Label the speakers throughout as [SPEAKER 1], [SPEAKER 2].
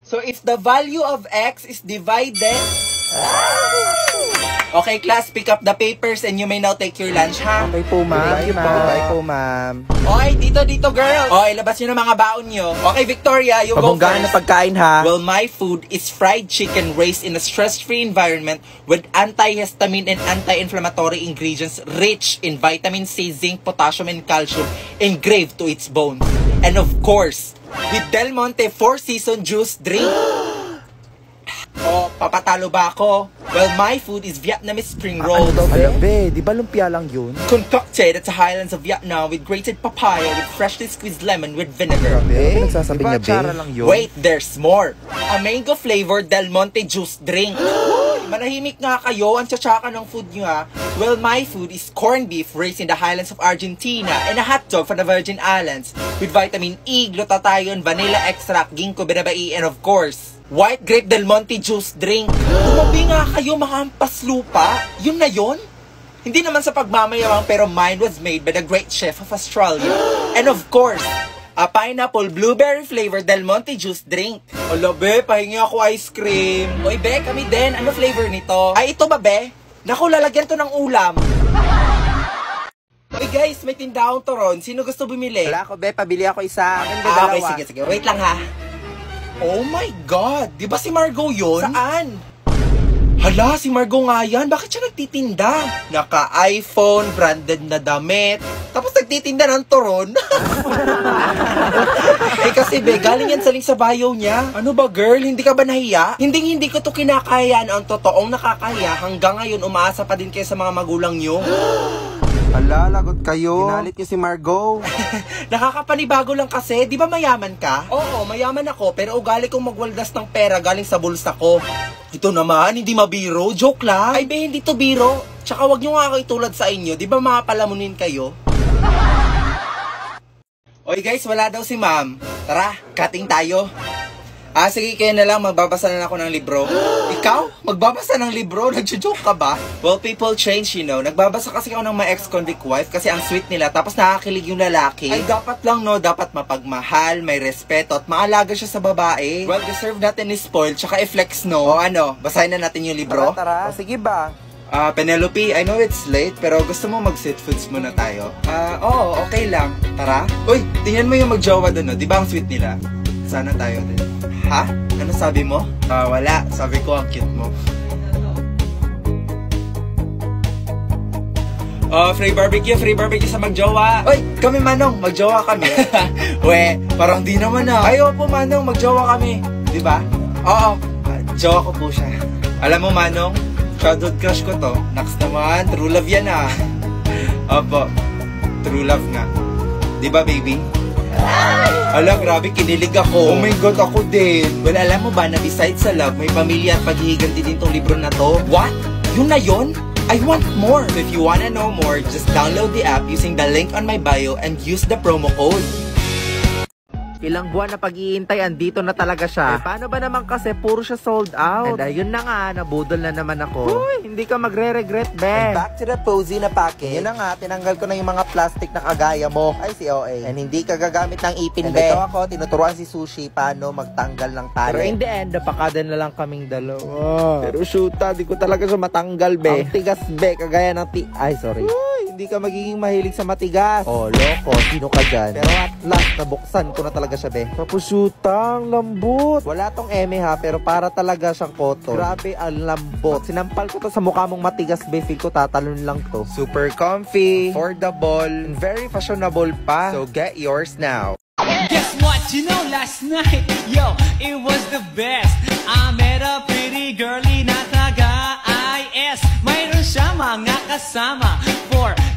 [SPEAKER 1] So if the value of x is divided... Okay, class, pick up the papers and you may now take your lunch, ha?
[SPEAKER 2] Okay po, ma'am. Bye po, ma'am.
[SPEAKER 1] Okay, dito, girl. Okay, labas nyo na mga baon nyo. Okay, Victoria, you go
[SPEAKER 2] Pabunggaan na
[SPEAKER 1] first.
[SPEAKER 2] pagkain, ha?
[SPEAKER 1] Well, my food is fried chicken raised in a stress-free environment with antihistamine and anti-inflammatory ingredients rich in vitamin C, zinc, potassium, and calcium engraved to its bones. And of course, with Del Monte 4-season juice drink. Oh, papatalo ba ako? Well, my food is Vietnamese spring rolls.
[SPEAKER 2] Alabe, di ba lumpia lang yun?
[SPEAKER 1] Concocted at the highlands of Vietnam with grated papaya with freshly squeezed lemon with vinegar.
[SPEAKER 2] Grabe, nagsasabi niya, be. Lang yun?
[SPEAKER 1] Wait, there's more. A mango-flavored Del Monte juice drink. Manahimik nga kayo, ang tsatsaka ng food nyo, ha. Well, my food is corned beef raised in the highlands of Argentina and a hot dog from the Virgin Islands with vitamin E, glutathione, vanilla extract, ginkgo biloba, and of course, white grape Del Monte juice drink. Tumabi nga kayo, mga ampas lupa. Yun na yun? Hindi naman sa pagmamayabang, pero mine was made by the great chef of Australia. And of course, a pineapple blueberry flavored Del Monte juice drink. Hala, be, pahingi ako ice cream. Oy, be, kami din. Ano flavor nito? Ay, ito ba, be? Naku, lalagyan to ng ulam. Oy, guys, may tindahong turon. Sino gusto bumili?
[SPEAKER 2] Wala ako, be. Pabili ako isa.
[SPEAKER 1] Okay, sige. Wait lang, ha. Oh my God! Di ba si Margo yun? Saan? Hala, si Margo nga yan. Bakit siya nagtitinda? Naka-iPhone, branded na damit. Tapos nagtitinda ng turon. Eh kasi be, galing yan sa bio niya. Ano ba girl, hindi ka ba nahiya? Hindi ko to kinakayaan. Ang totoong nakakahiya, hanggang ngayon umaasa pa din kayo sa mga magulang nyo.
[SPEAKER 2] Hala, lagot kayo. Ginalit niyo si Margo.
[SPEAKER 1] Nakakapanibago lang kasi, di ba mayaman ka? Oo, mayaman ako, pero ugali kong magwaldas ng pera galing sa bulsa ko. Ito naman, hindi mabiro, joke lang. Ay be, hindi to biro. Tsaka wag nyo nga ako itulad sa inyo, di ba mga palamunin kayo? Oy guys, wala daw si ma'am. Tara, cutting tayo. Sige, kaya na lang, magbabasa na ako ng libro. Ikaw? Magbabasa ng libro? Nagjo-joke ka ba? Well, people change, you know. Nagbabasa kasi ako ng my ex-convict wife kasi ang sweet nila, tapos nakakilig yung lalaki. Ay, dapat lang, no? Dapat mapagmahal, may respeto, at maalaga siya sa babae. Well, deserve natin ni spoil, tsaka i-flex, no? O ano, basahin na natin yung libro?
[SPEAKER 2] Tara. Sige ba?
[SPEAKER 1] Penelope, I know it's late, pero gusto mo mag-sit foods muna tayo? Oo, okay lang. Tara? Uy, tingnan mo yung magjowa doon, no? Di ba ang sweet nila? Sana tayo din. Ha? Ano sabi mo? Wala. Sabi ko, ang cute mo. Free barbecue sa magjowa. Uy, kami Manong, magjowa kami. We, parang di naman ah. Ayaw po Manong, magjowa kami. Di ba? Oo, jowa ko po siya. Alam mo Manong, childhood crush ko to. Next naman, true love yan ah. Opo, true love nga. Di ba baby? Ala, grabe, kinilig ako. Oh my God, ako din. Well, alam mo ba na besides sa love, may pamilya at paghihigan din itong libro na to? What? Yun na yun? I want more. So if you wanna know more, just download the app using the link on my bio and use the promo code.
[SPEAKER 2] Ilang buwan na pag-iintay, andito na talaga siya. Paano ba naman kasi puro siya sold out? And ayun na nga, nabudol na naman ako. Uy, hindi ka magre-regret, be. And back to the posy na package. Yun na nga, tinanggal ko na yung mga plastic na kagaya mo. Ay, si OA. And hindi ka gagamit ng ipin, be. Ito ako, tinuturuan si Sushi paano magtanggal ng tali. Pero in the end, napakada na lang kaming dalawa. Pero shoota, di ko talaga siya matanggal, be. Ang tigas, be, kagaya ng Ay, sorry. Uy, hindi ka magiging mahilig sa matigas. Oh, loko, sino ka dyan? Pero at last, nabuksan ko na talaga siya, be. Tapos shootang, lambot. Wala tong eme ha, pero para talaga siyang cotton. Grabe ang lambot. Sinampal ko to sa mukha mong matigas, be. Feel ko tatalon lang to. Super comfy, affordable, and very fashionable pa. So get yours now.
[SPEAKER 3] Guess what? You know, last night, yo, it was the best. I met a pretty girlie na taga-IS. Mayroon siya mga kasama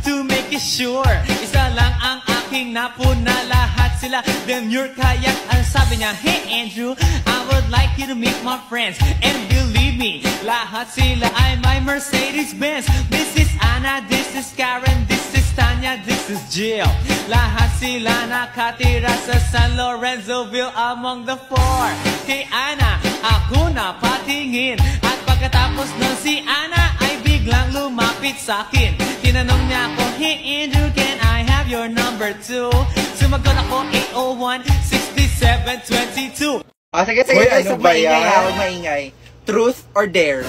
[SPEAKER 3] to make it sure. Isa lang ang aking napuna, lahat sila demure. Kaya ang sabi niya, hey Andrew, I would like you to meet my friends. And believe me, lahat sila ay my Mercedes-Benz. This is Anna, this is Karen, this is Tanya, this is Jill. Lahat sila nakatira sa San Lorenzoville among the four. Kay Anna, ako na patingin. At pagkatapos ng si Anna ay biglang lumapit sa akin. Tinanong niya ako, hey Andrew, can I have your number too? Sumagot ako, 801-6722.
[SPEAKER 1] Sige,
[SPEAKER 2] Uy,
[SPEAKER 1] guys,
[SPEAKER 2] ano
[SPEAKER 1] huwag
[SPEAKER 2] ba
[SPEAKER 1] maingay
[SPEAKER 2] yan?
[SPEAKER 1] ha, huwag maingay. Truth or dare?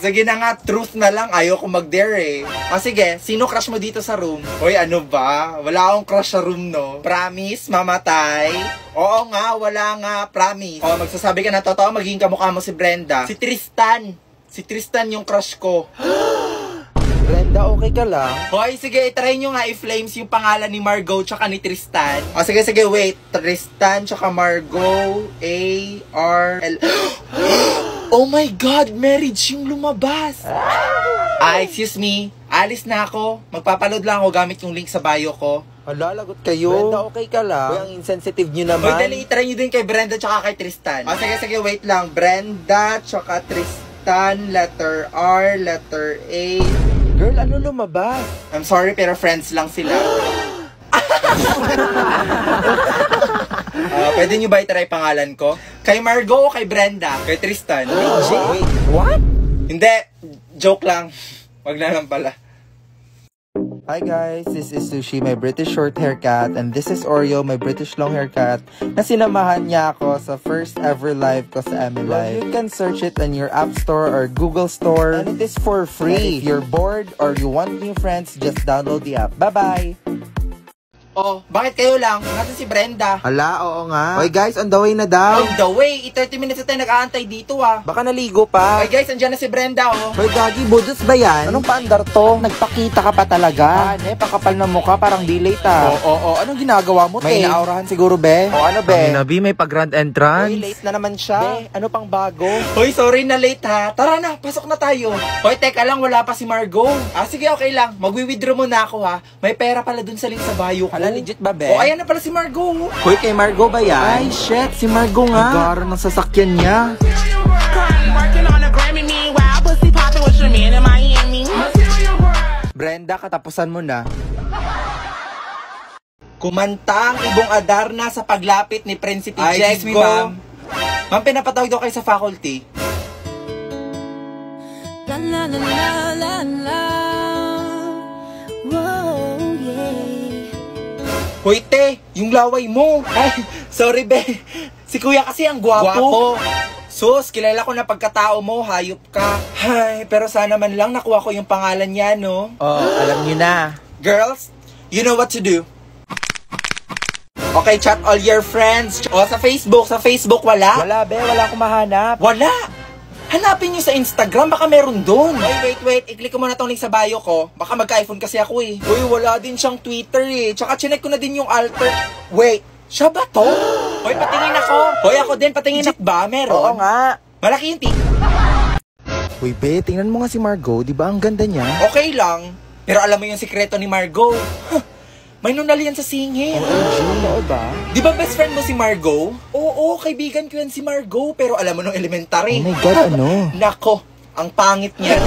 [SPEAKER 1] Sige na nga, truth na lang. Ayoko mag-dare eh. Sige, sino crush mo dito sa room? Hoy, ano ba? Wala akong crush sa room, no? Promise, mamatay? Oo nga, wala nga, promise. Magsasabi ka na totoo, magiging kamukha mo si Brenda. Si Tristan. Si Tristan yung crush ko.
[SPEAKER 2] Brenda, okay ka lang?
[SPEAKER 1] Hoy, sige, try nyo nga i-flames yung pangalan ni Margot tsaka ni Tristan. Sige, wait. Tristan tsaka Margot, A-R-L... Oh my God, marriage yung lumabas. Excuse me. Alis na ako. Magpapaload lang ako gamit yung link sa bio ko.
[SPEAKER 2] Hala, lagot kayo. Brenda, okay ka lang? Uy, ang insensitive nyo naman.
[SPEAKER 1] Hoy, dali, try nyo din kay Brenda tsaka kay Tristan. Sige, wait lang. Brenda tsaka Tristan, letter R, letter A.
[SPEAKER 2] Girl, ano lumabas?
[SPEAKER 1] I'm sorry, pero friends lang sila. Pwede nyo ba i-try pangalan ko? Kay Margot o kay Brenda? Kay Tristan?
[SPEAKER 2] Wait, what?
[SPEAKER 1] Hindi, joke lang. Wag na lang pala.
[SPEAKER 2] Hi guys, this is Sushi, my British short haircut, and this is Oreo, my British long haircut, na sinamahan niya ako sa first ever live ko sa MLive. You can search it on your App Store or Google Store, and it is for free. If you're bored or you want new friends, just download the app. Bye-bye!
[SPEAKER 1] Bakit kayo lang? Nasaan si Brenda?
[SPEAKER 2] Hala, oo nga. Oy guys, on the way na daw.
[SPEAKER 1] On the way, 30 minutes na tayo nag-aantay dito
[SPEAKER 2] Baka naligo pa.
[SPEAKER 1] Ay guys, andyan na si Brenda
[SPEAKER 2] Hoy Gagi, budos ba yan? Anong paandar to? Nagpakita ka pa talaga. Pakapal na mukha, parang di late Oo. Anong ginagawa mo, May naurahan siguro, be. O ano, be?
[SPEAKER 4] Nabi, may pag-grand entrance.
[SPEAKER 2] Hoy, late na naman siya. Be, ano pang bago?
[SPEAKER 1] Hoy, sorry na late ha. Tara na, pasok na tayo. Hoy, teka lang, wala pa si Margot. Sige, okay lang. Magwi-withdraw muna ako ha. May pera pala dun sa link sa bio ko.
[SPEAKER 2] Hala, legit ba, be?
[SPEAKER 1] Ayan na pala si Margot.
[SPEAKER 2] Hoy, kay Margot ba yan? Ay, shit, si Margot nga. Agaro ng sasakyan niya. Brenda, katapusan mo na.
[SPEAKER 1] Kumanta ang ibong Adarna sa paglapit ni Prinsipe Jego.
[SPEAKER 2] Excuse me, ma'am.
[SPEAKER 1] Ma'am, pinapatawag daw kayo sa faculty.
[SPEAKER 5] La la la la la la. Whoa, yeah.
[SPEAKER 1] Hoy, te, yung laway mo. Ay, sorry, be. Si kuya kasi ang gwapo. Sus, kilala ko na pagkatao mo, hayop ka. Ay, pero sana man lang nakuha ko yung pangalan niya, no?
[SPEAKER 2] Alam niyo na.
[SPEAKER 1] Girls, you know what to do. Okay, chat all your friends. Sa Facebook wala?
[SPEAKER 2] Wala, be, wala akong mahanap.
[SPEAKER 1] Wala! Hanapin nyo sa Instagram, baka meron doon. Wait, i-click ko muna tong link sa bio ko. Baka magka-iPhone kasi ako eh. Uy, wala din siyang Twitter eh. Tsaka chinek ko na din yung alter. Wait, siya ba to? Hoy, patingin ako. Hoy, ako din, patingin ako. Ba, meron?
[SPEAKER 2] Oo nga.
[SPEAKER 1] Malaki yung tik.
[SPEAKER 2] Uy, be, tingnan mo nga si Margot. Di ba ang ganda niya?
[SPEAKER 1] Okay lang. Pero alam mo yung sikreto ni Margot. May nunal yan sa singit.
[SPEAKER 2] Oo ba?
[SPEAKER 1] Di ba best friend mo si Margot? Oo, kaibigan ko yan si Margot. Pero alam mo nung elementary.
[SPEAKER 2] Oh my God, ano?
[SPEAKER 1] Nako, ang pangit niya.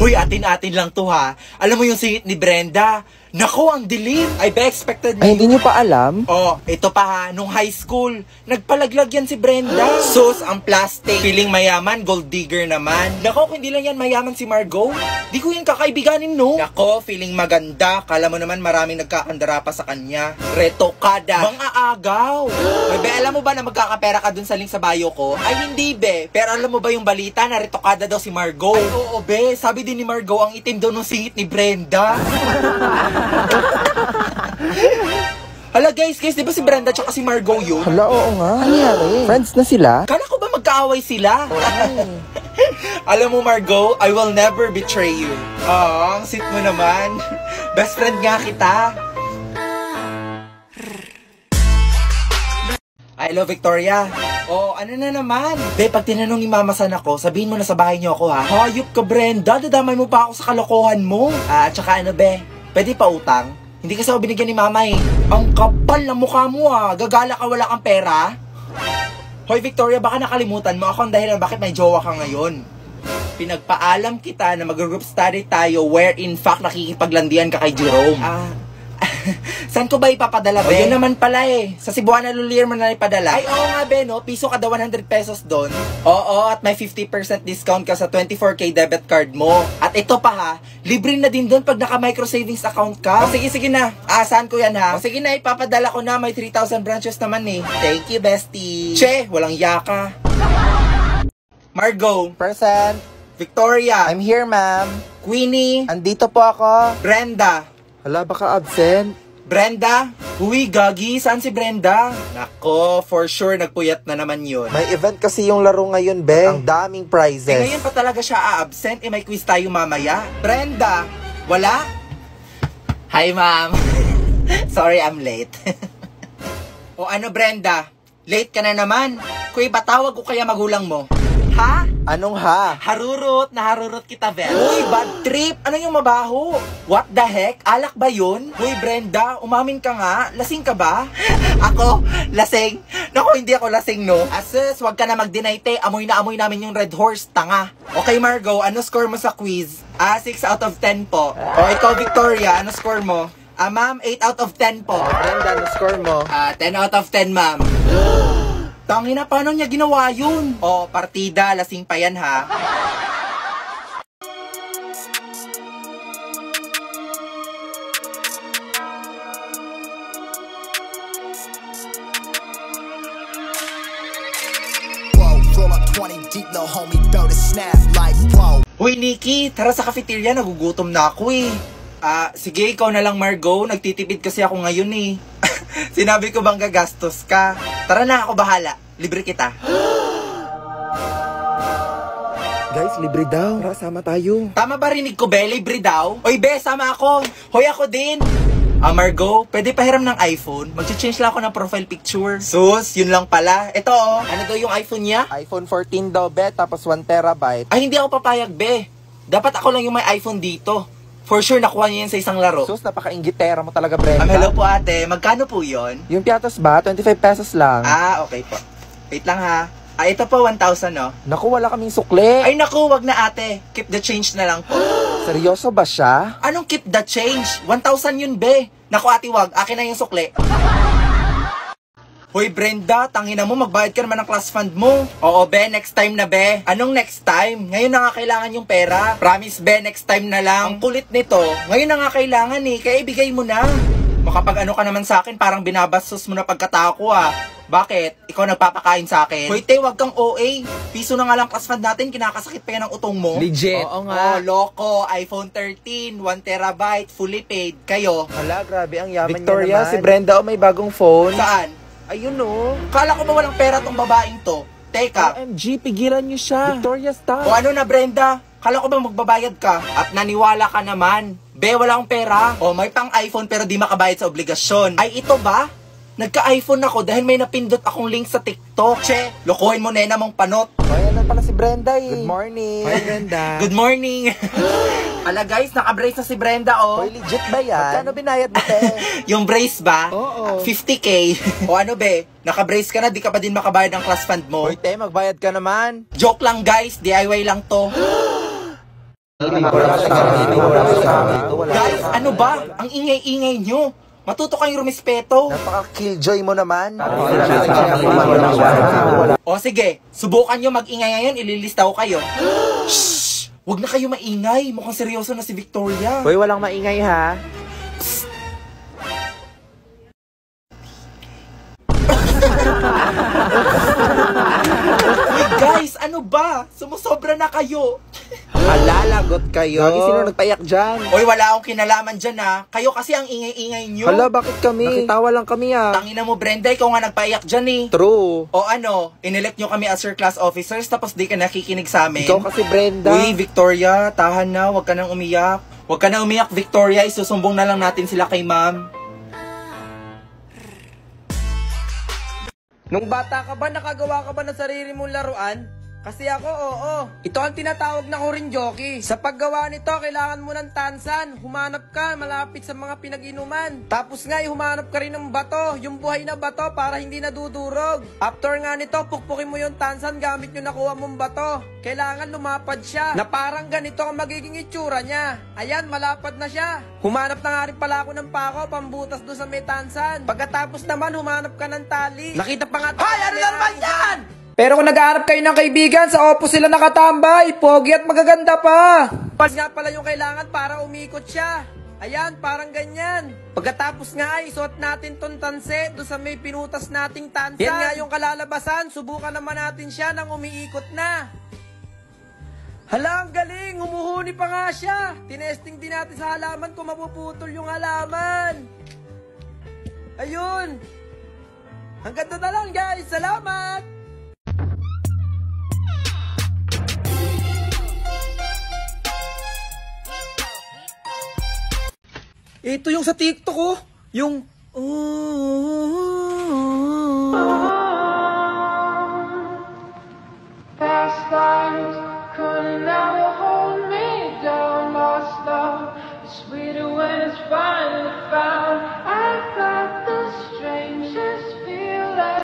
[SPEAKER 1] Huy, atin-atin lang to ha. Alam mo yung singit ni Brenda? Nako, ang dilim. I be expected
[SPEAKER 2] Ay, hindi niyo pa alam?
[SPEAKER 1] Ito pa ha, nung high school, nagpalaglag yan si Brenda. Sus, ang plastic. Feeling mayaman, gold digger naman. Nako, kung hindi lang yan mayaman si Margot, di ko yan kakaibiganin, no? Nako, feeling maganda. Kala mo naman maraming nagkakandara pa sa kanya. Retokada. Mang-aagaw. Ay, be, alam mo ba na magkakapera ka dun sa link sa bio ko? Ay, hindi, be. Pero alam mo ba yung balita na retokada daw si Margot? Ay, oo, be. Sabi din ni Margot, ang itim daw nung singit ni Brenda. Hala guys, di ba si Brenda tsaka si Margot yun?
[SPEAKER 2] Hala, oo nga. Anyari? Friends na sila?
[SPEAKER 1] Kala ko ba magkaaway sila? Alam mo Margot, I will never betray you. Ang sweet mo naman. Best friend nga kita. Hello Victoria. Ano na naman? Be, pag tinanong ni Mama San ako, sabihin mo na sa bahay niyo ako ha. Hayop ka Brenda, dadamay mo pa ako sa kalokohan mo. Tsaka be, pwede pa utang? Hindi kasi ako binigyan ni Mama eh. Ang kapal na mukha mo gagala ka wala kang pera. Hoy Victoria, baka nakalimutan mo ako ang dahilan bakit may jowa ka ngayon. Pinagpaalam kita na mag-group study tayo where in fact nakikipaglandian ka kay Jerome. Saan ko ba ipapadala, be? O, yun naman pala eh. Sa Cebuana Lulier mo na ipadala. Ay, oo nga, be, no? Piso kada 100 pesos doon. Oo, at may 50% discount ka sa 24K debit card mo. At ito pa ha, libre na din doon pag naka-micro savings account ka. O, sige na. Saan ko yan ha? O, sige na, ipapadala ko na. May 3,000 branches naman eh. Thank you, bestie. Che, walang yaka. Margo.
[SPEAKER 2] Present.
[SPEAKER 1] Victoria.
[SPEAKER 2] I'm here, ma'am.
[SPEAKER 1] Queenie.
[SPEAKER 2] Andito po ako.
[SPEAKER 1] Brenda.
[SPEAKER 2] Hala, baka absent.
[SPEAKER 1] Brenda? Uy, gagi, saan si Brenda? Nako, for sure, nagpuyat na naman yun.
[SPEAKER 2] May event kasi yung laro ngayon, be. Ang daming prizes.
[SPEAKER 1] Ngayon pa talaga siya a-absent, may quiz tayo mamaya. Brenda, wala? Hi, ma'am. Sorry, I'm late. O ano, Brenda? Late ka na naman. Kuy, batawag ko kaya magulang mo? Ha?
[SPEAKER 2] Anong ha?
[SPEAKER 1] Naharurot kita, Vel. Uy, bad trip. Ano yung mabaho? What the heck? Alak ba yun? Uy, Brenda, umamin ka nga. Lasing ka ba? Ako? Lasing? Naku, hindi ako lasing, no? Asus, wag ka na mag-deny, te. Amoy na amoy namin yung Red Horse, tanga. Okay, Margo, ano score mo sa quiz? 6 out of 10 po. O, ikaw, Victoria, ano score mo? Ma'am, 8 out of 10 po.
[SPEAKER 2] Brenda, ano score mo?
[SPEAKER 1] 10 out of 10, ma'am. Tangina, paano niya ginawa yun? O, partida, lasing pa yan, ha?
[SPEAKER 4] Roll up 20 deep, no homie, throw the snap like whoa.
[SPEAKER 1] Hoy, Nikki, tara sa cafeteria, nagugutom na ako eh. Sige, ikaw na lang, Margo. Nagtitipid kasi ako ngayon eh. Sinabi ko bang gagastos ka? Tara na, ako bahala. Libre kita.
[SPEAKER 2] Guys, libre daw. Tara, sama tayo.
[SPEAKER 1] Tama ba rinig ko, be? Libre daw? Oy, be, sama ako. Hoy, ako din. Margo, pwede pahiram ng iPhone? Mag-change lang ako ng profile picture. Sus, yun lang pala. Ito oh, ano daw yung iPhone niya?
[SPEAKER 2] iPhone 14 daw, be, tapos 1 terabyte.
[SPEAKER 1] Ay, hindi ako papayag, be. Dapat ako lang yung may iPhone dito. For sure, nakuha niya yan sa isang laro.
[SPEAKER 2] Sus, napaka-inggitera mo talaga, Brenda.
[SPEAKER 1] Hello po, ate. Magkano po yon?
[SPEAKER 2] Yung piatos ba? 25 pesos lang.
[SPEAKER 1] Okay po. Wait lang ha. Ito po, 1,000 no?
[SPEAKER 2] Naku, wala kaming sukle.
[SPEAKER 1] Ay naku, wag na ate. Keep the change na lang po.
[SPEAKER 2] Seryoso ba siya?
[SPEAKER 1] Anong keep the change? 1,000 yun, be. Naku, ate, wag. Akin na yung sukle. Hoy, Brenda, tangina mo, magbayad ka naman ng class fund mo. Oo, be, next time na, be. Anong next time? Ngayon na nga kailangan yung pera. Promise, be, next time na lang. Ang kulit nito, ngayon na nga kailangan eh, kaya ibigay mo na. Makapag ano ka naman sa akin, parang binabastos mo na pagkatao ko ah. Bakit? Ikaw nagpapakain sa akin? Hoy, te, wag kang OA. Piso na nga lang class fund natin, kinakasakit pa yan ang utong mo.
[SPEAKER 2] Legit. Oo nga.
[SPEAKER 1] Loko. iPhone 13, 1 terabyte, fully paid. Kayo?
[SPEAKER 2] Hala, grabe ang yaman
[SPEAKER 1] Victoria,
[SPEAKER 2] niya naman. Si Brenda, may bagong phone.
[SPEAKER 1] Saan?
[SPEAKER 2] Ayun oh.
[SPEAKER 1] Kala ko ba walang pera tong babaeng to? Teka.
[SPEAKER 2] OMG, pigilan niyo siya. Victoria, stop.
[SPEAKER 1] O ano na, Brenda? Kala ko ba magbabayad ka? At naniwala ka naman. Be, wala akong pera. O, may pang iPhone pero di makabayad sa obligasyon. Ay, ito ba? Nagka-iPhone ako dahil may napindot akong link sa TikTok. Che, lokohin mo nena mong panot.
[SPEAKER 2] Ayan na pala si Brenda eh. Good morning. Hi, Brenda.
[SPEAKER 1] Good morning. Ala guys, naka-brace na si Brenda oh.
[SPEAKER 2] Hoy, legit ba yan? Magkano binayad mo, te?
[SPEAKER 1] Yung brace ba?
[SPEAKER 2] Oo.
[SPEAKER 1] 50K. O ano be, naka-brace ka na, di ka pa din makabayad ng class fund mo.
[SPEAKER 2] Hoy, te, magbayad ka naman.
[SPEAKER 1] Joke lang guys, DIY lang to. Guys, ano ba? Ang ingay-ingay nyo. Matuto kayong rumispeto.
[SPEAKER 2] Napaka-killjoy mo naman.
[SPEAKER 1] O sige, subukan nyo mag-ingay ngayon, ililista ko kayo. Shhh! Huwag na kayo maingay. Mukhang seryoso na si Victoria.
[SPEAKER 2] Hoy, walang maingay ha.
[SPEAKER 1] Uy guys, ano ba? Sumusobra na kayo.
[SPEAKER 2] Alalagot kayo. Lagi sino nagpayak dyan?
[SPEAKER 1] Oy, wala akong kinalaman dyan ha. Kayo kasi ang ingay-ingay nyo.
[SPEAKER 2] Hala, bakit kami? Nakitawa lang kami ah.
[SPEAKER 1] Tangina mo, Brenda, ikaw nga nagpaiyak dyan eh.
[SPEAKER 2] True.
[SPEAKER 1] O ano, inelect nyo kami as your class officers tapos di ka nakikinig sa amin.
[SPEAKER 2] Ikaw kasi, Brenda.
[SPEAKER 1] Uy, Victoria, tahan na. Huwag ka nang umiyak. Huwag ka nang umiyak, Victoria. Isusumbong na lang natin sila kay ma'am.
[SPEAKER 2] Nung bata ka ba, nakagawa ka ba ng sarili mong laruan?
[SPEAKER 6] Kasi ako, oo. Ito ang tinatawag na korinjoki. Sa paggawa nito, kailangan mo ng tansan. Humanap ka malapit sa mga pinag-inuman. Tapos nga, humanap ka rin ng bato. Yung buhay na bato para hindi nadudurog. After nga nito, pukpukin mo yung tansan gamit yung nakuha mong bato. Kailangan lumapad siya. Na parang ganito ang magiging itsura niya. Ayan, malapad na siya. Humanap na nga rin pala ako ng pako, pambutas doon sa may tansan. Pagkatapos naman, humanap ka ng tali. Nakita pa nga tayo. Ay, ano na naman yan? Pero kung nag-aarap kayo ng kaibigan, sa opo sila nakatambay, pogi at magaganda pa. Pas nga pala yung kailangan para umikot siya. Ayan, parang ganyan. Pagkatapos nga ay isuot natin tong tanse doon sa may pinutas nating tansan. Yan nga yung kalalabasan, subukan naman natin siya nang umiikot na. Hala, ang galing, humuhuni pa nga siya. Tinesting din natin sa halaman kung mapuputol yung halaman. Ayun. Hanggang doon na lang guys, salamat. Ito yung sa TikTok ko. Yung...
[SPEAKER 7] Past lives could never hold me down. Lost love is sweeter when it's finally found. I got the strangest feeling.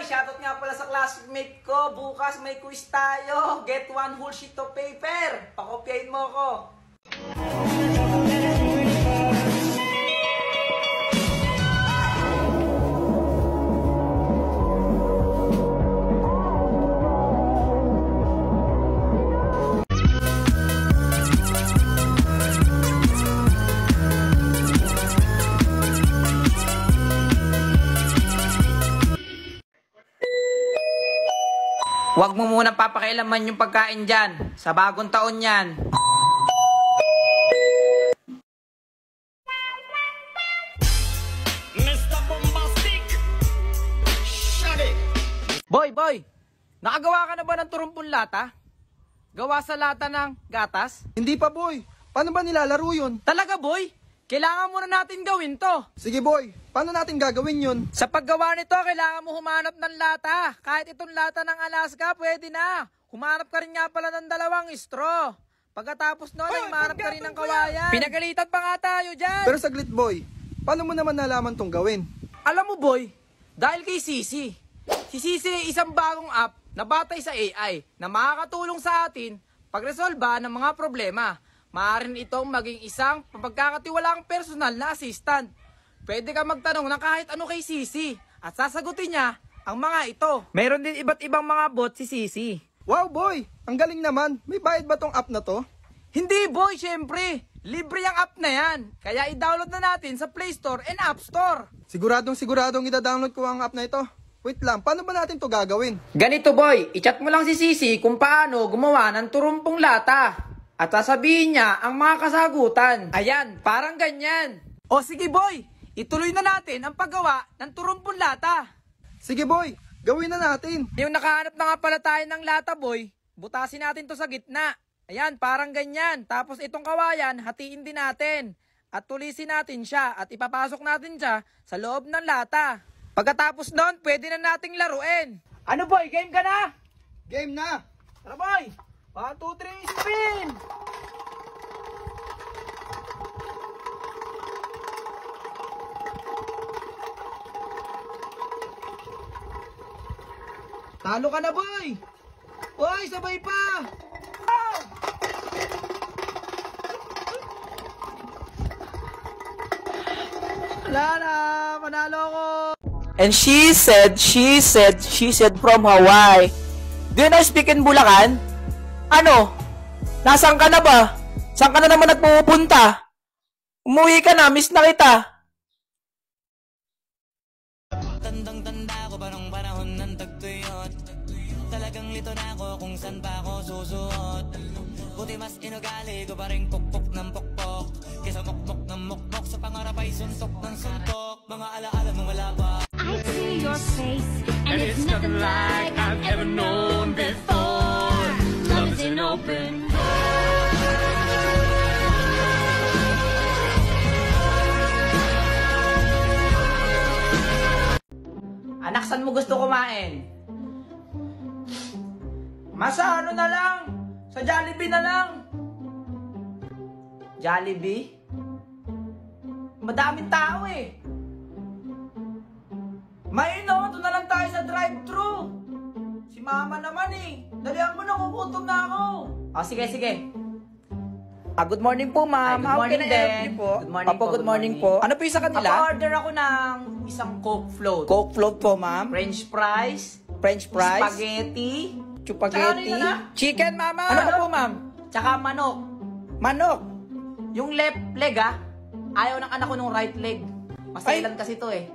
[SPEAKER 6] Shoutout nga pala sa classmate ko. Bukas may quiz tayo. Get one whole sheet of paper. Pakopyahin mo ko. Huwag mo muna papakialaman yung pagkain dyan. Sa bagong taon yan.
[SPEAKER 3] Mr. Bombastic! Shut it!
[SPEAKER 6] Boy! Nakagawa ka na ba ng turumpong lata? Gawa sa lata ng gatas?
[SPEAKER 8] Hindi pa, boy. Paano ba nilalaro yun?
[SPEAKER 6] Talaga, boy? Kailangan muna natin gawin to.
[SPEAKER 8] Sige, boy. Paano natin gagawin yun?
[SPEAKER 6] Sa paggawa nito, kailangan mo humanap ng lata. Kahit itong lata ng Alaska, pwede na. Humanap ka rin nga pala ng 2 straw. Pagkatapos nun, humanap ka rin ng kawayan. Pinagalitan pa nga tayo dyan.
[SPEAKER 8] Pero saglit, boy. Paano mo naman nalaman tong gawin?
[SPEAKER 6] Alam mo, boy, dahil kay Sisi. Si Sisi ay isang bagong app na batay sa AI na makakatulong sa atin pagresolba ng mga problema. Maaaring itong maging isang pagkakatiwalaang personal na assistant. Pwede ka magtanong ng kahit ano kay Sisi at sasagutin niya ang mga ito. Meron din iba't ibang mga bot si Sisi.
[SPEAKER 8] Wow, boy! Ang galing naman. May bayad ba tong app na to?
[SPEAKER 6] Hindi, boy, syempre. Libre ang app na yan. Kaya i-download na natin sa Play Store and App Store.
[SPEAKER 8] Siguradong ida-download ko ang app na ito. Wait lang, paano ba natin to gagawin?
[SPEAKER 6] Ganito, boy. I-chat mo lang si Sisi kung paano gumawa ng turumpong lata. At sasabihin niya ang mga kasagutan. Ayan, parang ganyan. O sige, boy. Ituloy na natin ang paggawa ng turumpong lata.
[SPEAKER 8] Sige, boy. Gawin na natin.
[SPEAKER 6] Yung nakahanap na nga pala tayo ng lata, boy. Butasin natin to sa gitna. Ayan, parang ganyan. Tapos itong kawayan, hatiin din natin. at tulisin natin siya at ipapasok natin siya sa loob ng lata. Pagkatapos nun, pwede na nating laruin. Ano boy, game ka na?
[SPEAKER 8] Game na!
[SPEAKER 6] Tara boy! 1, 2, 3, spin!
[SPEAKER 8] Talo ka na, boy! Boy, sabay pa! Wala na! Panalo ko!
[SPEAKER 6] And she said from Hawaii. Do you know speak in Bulacan? Ano? Nasaan ka na ba? Saan ka na naman nagpupunta? Umuwi ka na, miss na kita.
[SPEAKER 3] Tandang-tanda ko parang panahon ng tagtuyot. Talagang lito na ako kung saan pa ako susuot. Buti mas inugali ko pa rin pukpok ng pukpok. Kesa mukmok ng mukmok sa pangarap ay suntok ng suntok. Mga alaala mong wala pa.
[SPEAKER 5] I see your face, and it's nothing like I've ever known before. Love is an open
[SPEAKER 6] Anak, saan mo gusto kumain? Masa ano na lang? Sa Jollibee na lang. Jollibee? Madaming tao eh. Maino, doon na lang tayo sa drive-thru. Si mama naman eh. Dalihan mo na, kukutom na ako. Oh, sige, sige. Good morning po, ma'am.
[SPEAKER 9] Good
[SPEAKER 6] How
[SPEAKER 9] morning
[SPEAKER 6] can I help
[SPEAKER 9] din.
[SPEAKER 6] you po?
[SPEAKER 9] Good morning
[SPEAKER 6] Opo,
[SPEAKER 9] po,
[SPEAKER 6] good
[SPEAKER 9] good
[SPEAKER 6] morning
[SPEAKER 9] morning.
[SPEAKER 6] po. Ano po yung sa kanila?
[SPEAKER 9] Napa-order ako ng isang Coke float.
[SPEAKER 6] Coke float po, ma'am.
[SPEAKER 9] French fries.
[SPEAKER 6] French fries.
[SPEAKER 9] Spaghetti.
[SPEAKER 6] Spaghetti.
[SPEAKER 9] Tsaka ano na?
[SPEAKER 6] Chicken, mama.
[SPEAKER 9] Ano
[SPEAKER 6] Ano
[SPEAKER 9] ba?
[SPEAKER 6] po, ma'am?
[SPEAKER 9] Tsaka manok.
[SPEAKER 6] Manok.
[SPEAKER 9] Yung left leg ayaw ng anak ko nung right leg. Masailan kasi to eh.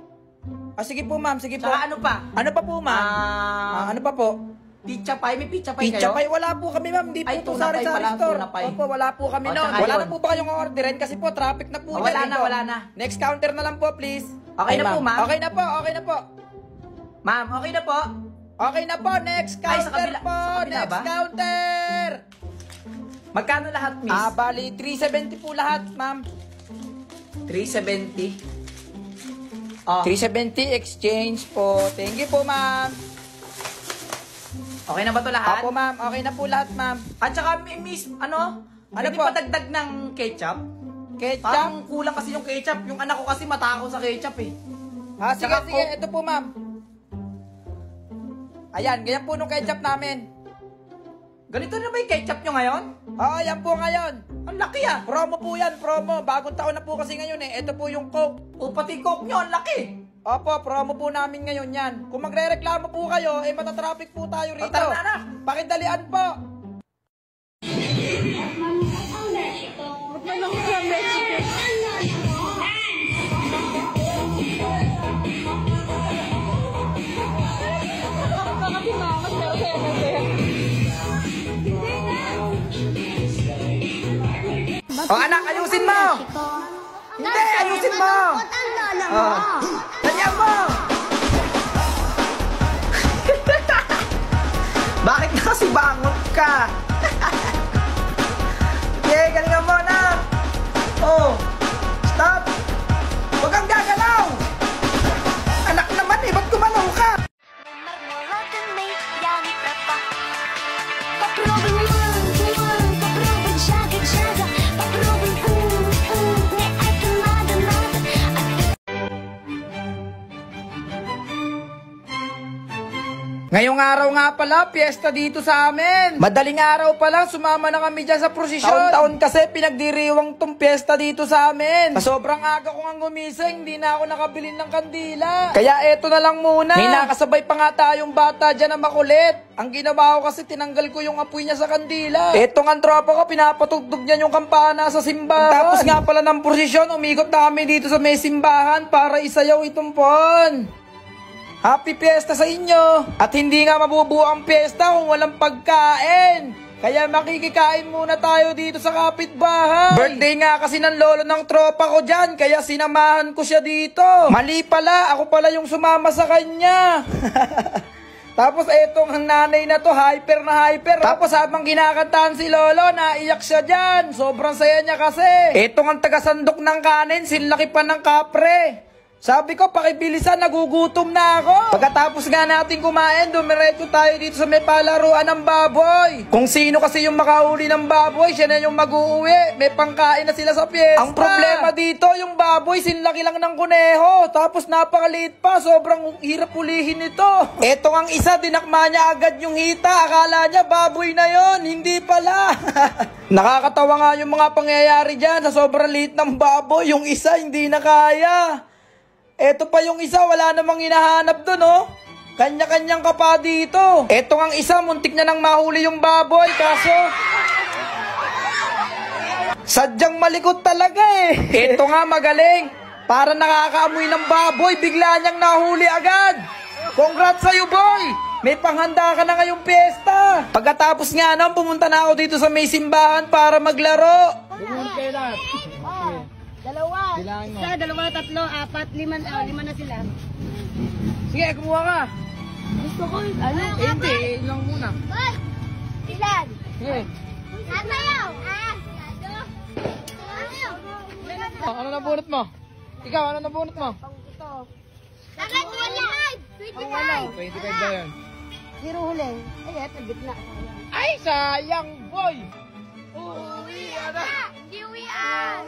[SPEAKER 6] Sige po, ma'am. Sige po.
[SPEAKER 9] Tsaka ano pa?
[SPEAKER 6] Ano pa po, ma'am? Ano pa po?
[SPEAKER 9] Pizza pie. May pizza pie
[SPEAKER 6] Pizza
[SPEAKER 9] kayo?
[SPEAKER 6] pie, wala po kami, ma'am. Hindi po
[SPEAKER 9] Ay,
[SPEAKER 6] ito
[SPEAKER 9] tuna pie
[SPEAKER 6] sari-sari
[SPEAKER 9] pala,
[SPEAKER 6] store.
[SPEAKER 9] tuna pie.
[SPEAKER 6] Opo, wala po kami
[SPEAKER 9] O,
[SPEAKER 6] noon.
[SPEAKER 9] tsaka
[SPEAKER 6] Wala
[SPEAKER 9] yun.
[SPEAKER 6] na po ba kayong orderin? Kasi po, traffic na po
[SPEAKER 9] Wala
[SPEAKER 6] dyan
[SPEAKER 9] na,
[SPEAKER 6] dito.
[SPEAKER 9] wala na.
[SPEAKER 6] Next counter na lang po, please.
[SPEAKER 9] Okay na po, ma'am?
[SPEAKER 6] Okay na po, okay na po.
[SPEAKER 9] Ma'am, okay na po.
[SPEAKER 6] Okay na po, next
[SPEAKER 9] Ay, sa
[SPEAKER 6] counter
[SPEAKER 9] kabila-
[SPEAKER 6] po.
[SPEAKER 9] sa kabila
[SPEAKER 6] Next
[SPEAKER 9] ba?
[SPEAKER 6] counter.
[SPEAKER 9] Magkano lahat, miss?
[SPEAKER 6] Bali, 370 po lahat, ma'am.
[SPEAKER 9] 370. Oh,
[SPEAKER 6] 370 exchange po. Thank you po, ma'am.
[SPEAKER 9] okay na ba to lahat?
[SPEAKER 6] Opo, ma'am. Okay na po lahat, ma'am.
[SPEAKER 9] At saka, miss, ano
[SPEAKER 6] Ano
[SPEAKER 9] po?
[SPEAKER 6] po?
[SPEAKER 9] Pa dagdag ng ketchup?
[SPEAKER 6] Ketchup.
[SPEAKER 9] Parang kulang kasi yung ketchup. Yung anak ko kasi matakaw sa ketchup eh.
[SPEAKER 6] Sige,
[SPEAKER 9] Tsaka
[SPEAKER 6] sige. Ito po, ma'am. Ayan, ganyan po nung ketchup namin.
[SPEAKER 9] Ganito na ba yung ketchup nyo ngayon?
[SPEAKER 6] Oo, yan po ngayon.
[SPEAKER 9] Ang laki ah.
[SPEAKER 6] Promo po yan, promo. Bagong taon na po kasi ngayon eh. Ito po yung Coke.
[SPEAKER 9] O pati coke nyo, ang laki.
[SPEAKER 6] Opo, promo po namin ngayon yan. Kung magre-reklamo po kayo, matatraffic po tayo rito.
[SPEAKER 9] Tara na, anak.
[SPEAKER 6] Pakidalian po. Anak, ayusin mo! Hindi, ayusin mo! Ganyan mo! Bakit na kasi bangot ka? Okay, galingan mo na! Stop! Huwag kang gagalaw! Anak naman eh, ba't gumalaw ka? Ngayong araw nga pala, piyesta dito sa amin. Madaling araw pa lang, sumama na kami dyan sa prosesyon. Taon-taon kasi pinagdiriwang tong piyesta dito sa amin. Sa sobrang aga ko nga gumising, hindi na ako nakabili ng kandila. Kaya eto na lang muna. May nakasabay pa nga tayong bata dyan na makulit. Ang ginawa ko kasi, tinanggal ko yung apoy niya sa kandila. Eto nga tropa ko, pinapatugtog niya yung kampana sa simbahan. Tapos nga pala ng prosesyon, umikot na kami dito sa may simbahan para isayaw itong pon. Happy Fiesta sa inyo! At hindi nga mabubuo ang fiesta kung walang pagkain! Kaya makikikain muna tayo dito sa kapitbahay! Birthday nga kasi ng lolo ng tropa ko dyan, kaya sinamahan ko siya dito! Mali pala, ako pala yung sumama sa kanya! Tapos etong nanay na to, hyper na hyper. Tapos habang kinakantahan si Lolo, naiyak siya dyan. Sobrang saya niya kasi. Etong ang tagasandok ng kanin, sinlaki pa ng kapre. Sabi ko, pakibilisan, nagugutom na ako. Pagkatapos nga natin kumain, dumiretso tayo dito sa may palaruan ng baboy. Kung sino kasi yung makahuli ng baboy, siya na yung mag-uuwi. May pangkain na sila sa piyesta. Ang problema dito, yung baboy, sinlaki lang ng kuneho. Tapos napakaliit pa, sobrang hirap ulihin ito. Eto ang isa, dinakma niya agad yung hita. Akala niya baboy na yon, hindi pala. Nakakatawa nga yung mga pangyayari dyan. Sa sobrang liit ng baboy, yung isa hindi na kaya. Eto pa yung isa, wala namang hinahanap dun, oh. Kanya-kanyang kapa dito. Eto ang isa, muntik na nang mahuli yung baboy, kaso sadyang malikot talaga eh. Eto nga magaling. Para nakakaamoy ng baboy, bigla niyang nahuli agad. Congrats sa'yo, boy! May panghanda ka na ngayong piyesta. Pagkatapos nga nun, pumunta na ako dito sa may simbahan para maglaro.
[SPEAKER 5] Dalawa. Isa, dalawa, tatlo, apat, lima na sila.
[SPEAKER 6] Sige, kumuha ka.
[SPEAKER 5] Gusto ko, ano?
[SPEAKER 6] Hindi, ilang muna.
[SPEAKER 5] Hoy! Ilan?
[SPEAKER 6] Sige.
[SPEAKER 5] Sasayaw!
[SPEAKER 6] Ano na bunot mo? Ikaw, ano na bunot mo?
[SPEAKER 5] Ito. Dapat 25!
[SPEAKER 6] 25 ba yun?
[SPEAKER 5] Zero huli. Ay, eto, gitna.
[SPEAKER 6] Ay, sayang, boy!
[SPEAKER 5] Uwian na! Hindi uwian!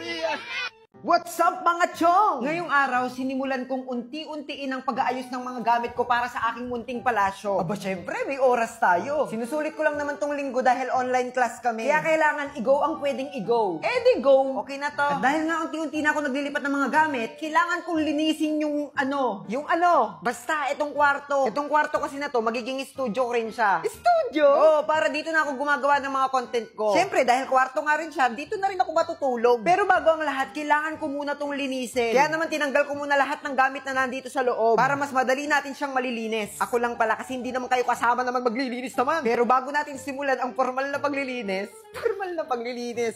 [SPEAKER 10] What's up mga chong? Ngayong araw, sinimulan kong unti-untiin ang pag-aayos ng mga gamit ko para sa aking munting palasyo. Aba syempre, may oras tayo. Sinusulit ko lang naman tong linggo dahil online class kami. Kaya kailangan i-go ang pwedeng i-go. Eh di go! Okay na to. At dahil nga unti-unti na ako naglilipat ng mga gamit, kailangan kong linisin yung ano. Yung ano? Basta, itong kwarto. Itong kwarto kasi na to, magiging studio rin siya. Studio? Oo, para dito na ako gumagawa ng mga content ko. Syempre, dahil kwarto nga rin siya, dito na rin ako matutulog. Pero bago ang lahat, kailangan ko muna tong linisin. Kaya naman tinanggal ko muna lahat ng gamit na nandito sa loob para mas madali natin siyang malilinis. Ako lang pala kasi hindi naman kayo kasama naman maglilinis naman. Pero bago natin simulan ang formal na paglilinis,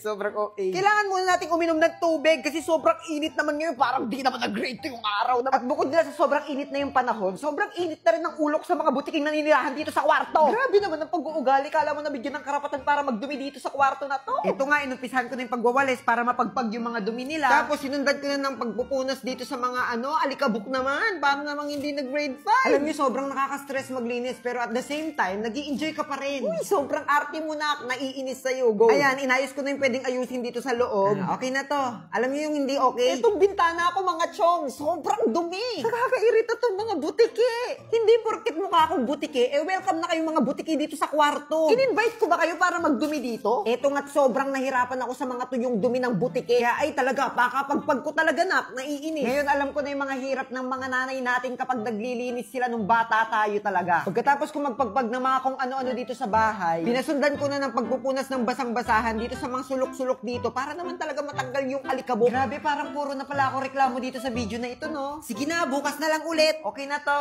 [SPEAKER 10] sobrang okay. Kailangan muna natin uminom ng tubig kasi sobrang init naman ngayon. Parang di naman nag-grade yung araw naman. At bukod nila sa sobrang init na yung panahon, sobrang init na rin ng ulok sa mga butiking naninirahan dito sa kwarto. Grabe naman ang pag-uugali. Kala mo nabigyan ng karapatan para magdumi dito sa kwarto na to. Ito nga, inumpisahan ko na yung pagwawalis para mapagpag yung mga dumi nila. Tapos sinundan ko na ng pagpupunas dito sa mga alikabok naman. Paano namang hindi nag-grade 5? Alam niyo, sobrang nakaka-stress maglinis. Pero at the same time, nag-i-enjoy ka pa rin. Uy, sobrang arte mo na. Naiinis sa'yo. Go. Ayan, inayos ko na yung pwedeng ayusin dito sa loob. Okay na to. Alam niyo yung hindi okay? Itong bintana ko, mga chong, sobrang dumi. Nakakairita tong mga butiki. Hindi porket mukha akong butiki, welcome na kayong mga butiki dito sa kwarto. In-invite ko ba kayo para magdumi dito? Eto nga't sobrang nahirapan ako sa mga tuyong dumi ng butiki. Kaya ay talaga, pakapagpag ko talaga naiinis. Ngayon alam ko na yung mga hirap ng mga nanay natin kapag naglilinis sila nung bata tayo talaga. Pagkatapos ko magpagpag ng mga kung ano-ano dito sa bahay, pinasundan ko na ng pagpupunas ng basang-basahan dito sa mga sulok-sulok dito para naman talaga matanggal yung alikabok. Grabe, parang puro na pala ako reklamo dito sa video na ito, no? Sige na, bukas na lang ulit. Okay na to.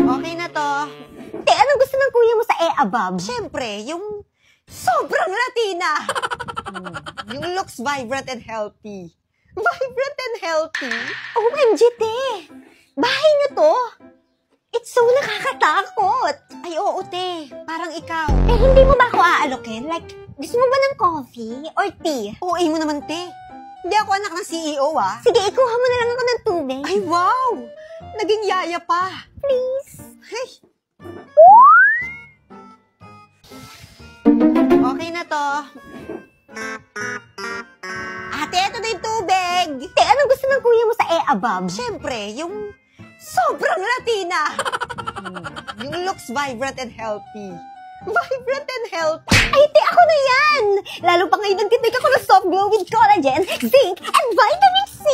[SPEAKER 10] Okay na to. Anong gusto ng kuya mo sa above? Siyempre, yung sobrang Latina. Yung looks vibrant and healthy. Vibrant and healthy? OMG, te! Bahay niyo to? It's so nakakatakot. Ay, oo, te. Parang ikaw. Eh, hindi mo ba ako aalokin? Like, gusto mo ba ng coffee or tea? Oo, mo naman, te. Hindi ako anak ng CEO, ah. Sige, ikuha mo na lang ako ng tubig. Ay, wow! Naging yaya pa. Please. Ay. Okay na to. Ate, ito na yung tubig. Te, anong gusto ng kuya mo sa above? Siyempre, yung sobrang Latina. Yung looks vibrant and healthy. Vibrant and healthy. Ay, te, ako na yan! Lalo pa ngayon nagtitake ako ng soft glow with collagen, zinc, and vitamin C!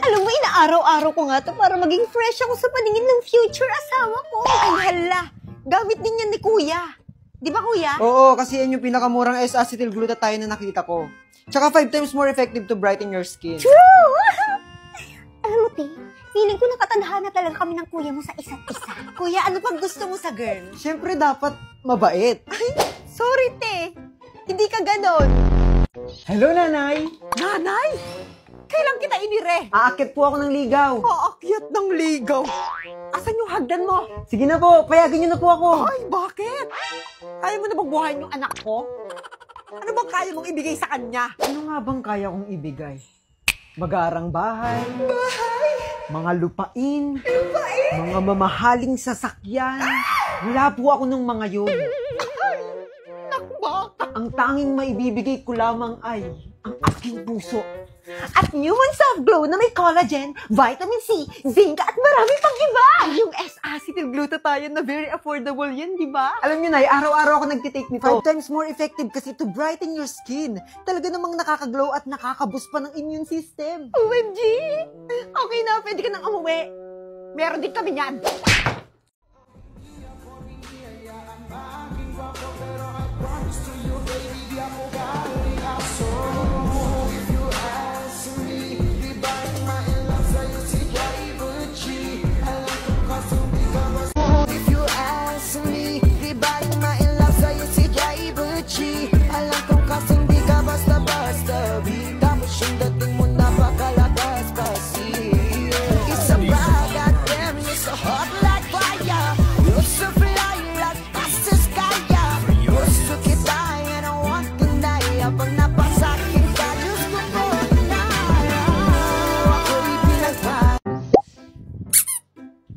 [SPEAKER 10] Alam mo, inaaraw-araw ko nga to para maging fresh ako sa paningin ng future asawa ko. Ay, hala! Gamit din yan ni kuya. Di ba, kuya?
[SPEAKER 6] Oo, kasi yan yung pinakamurang S-acetylglutathione na nakita ko. Tsaka 5 times more effective to brighten your skin.
[SPEAKER 5] True! Alam mo, te, feeling ko nakatandaan na talaga kami ng kuya mo sa isa't isa.
[SPEAKER 10] Kuya, ano pang gusto mo sa girl?
[SPEAKER 6] Siyempre, dapat mabait.
[SPEAKER 10] Ay, sorry, te. Hindi ka ganon.
[SPEAKER 6] Hello, nanay.
[SPEAKER 10] Nanay? Kailan kita kita inire? Aakyat po ako ng ligaw. Aakyat ng ligaw? Asan yung hagdan mo? Sige na po, payagan niyo na po ako. Ay, bakit? Kaya mo na bang buhayin yung anak ko? Ano bang kaya mong ibigay sa kanya? Ano nga bang kaya kong ibigay? Magarang bahay. Mga lupain. Mga mamahaling sasakyan. Wala po ako ng mga yun. Ang tanging maibibigay ko lamang ay ang aking puso. At New Soft Glow na may collagen, vitamin C, zinc at marami pang iba. Yung S-acetylglutathione na very affordable yan, di ba? Alam niyo na, araw-araw ako nagtitake nito. 5 times more effective kasi to brighten your skin. Talaga namang nakakaglow at nakakaboost pa ng immune system. OMG! Okay na, pwede ka nang umuwi. Meron din kami yan.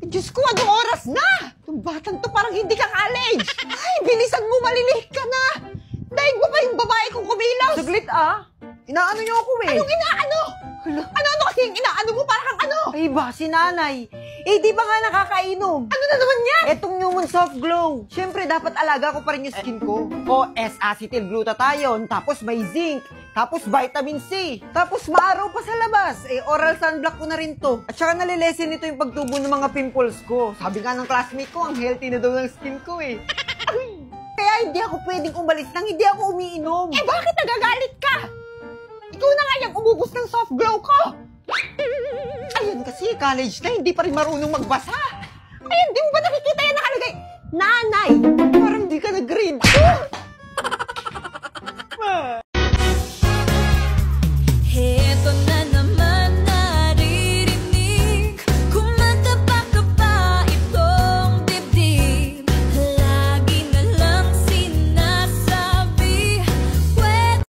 [SPEAKER 10] Diyos ko, anong oras na? Itong batang to parang hindi ka college. Ay, bilisan mo, malilate ka na. Daig mo pa yung babae kong kumilos. Saglit inaano niyo ako eh. Anong inaano? Ano kasi yung inaano mo? Parang ano? Ay ba, si nanay. Eh, di ba nga nakakainom? Ano na naman yan? Etong New Soft Glow. Siyempre, dapat alaga ko pa rin yung skin ko. O, S-acetylglutathione, tapos may zinc, tapos vitamin C, tapos maaraw pa sa labas. Eh, oral sunblock ko na rin to. At saka nalilesen nito yung pagtubo ng mga pimples ko. Sabi nga ng classmate ko, ang healthy na daw ng skin ko eh. Kaya hindi ako pwedeng umalis nang hindi ako umiinom. Eh, bakit nagagalit ka? Ikaw na nga yung umubos ng soft glow ko. Ayun kasi, college na, hindi pa rin marunong magbasa. Ayun, di mo ba nakikita yan nakalagay? Nanay! Parang di ka nag-grade.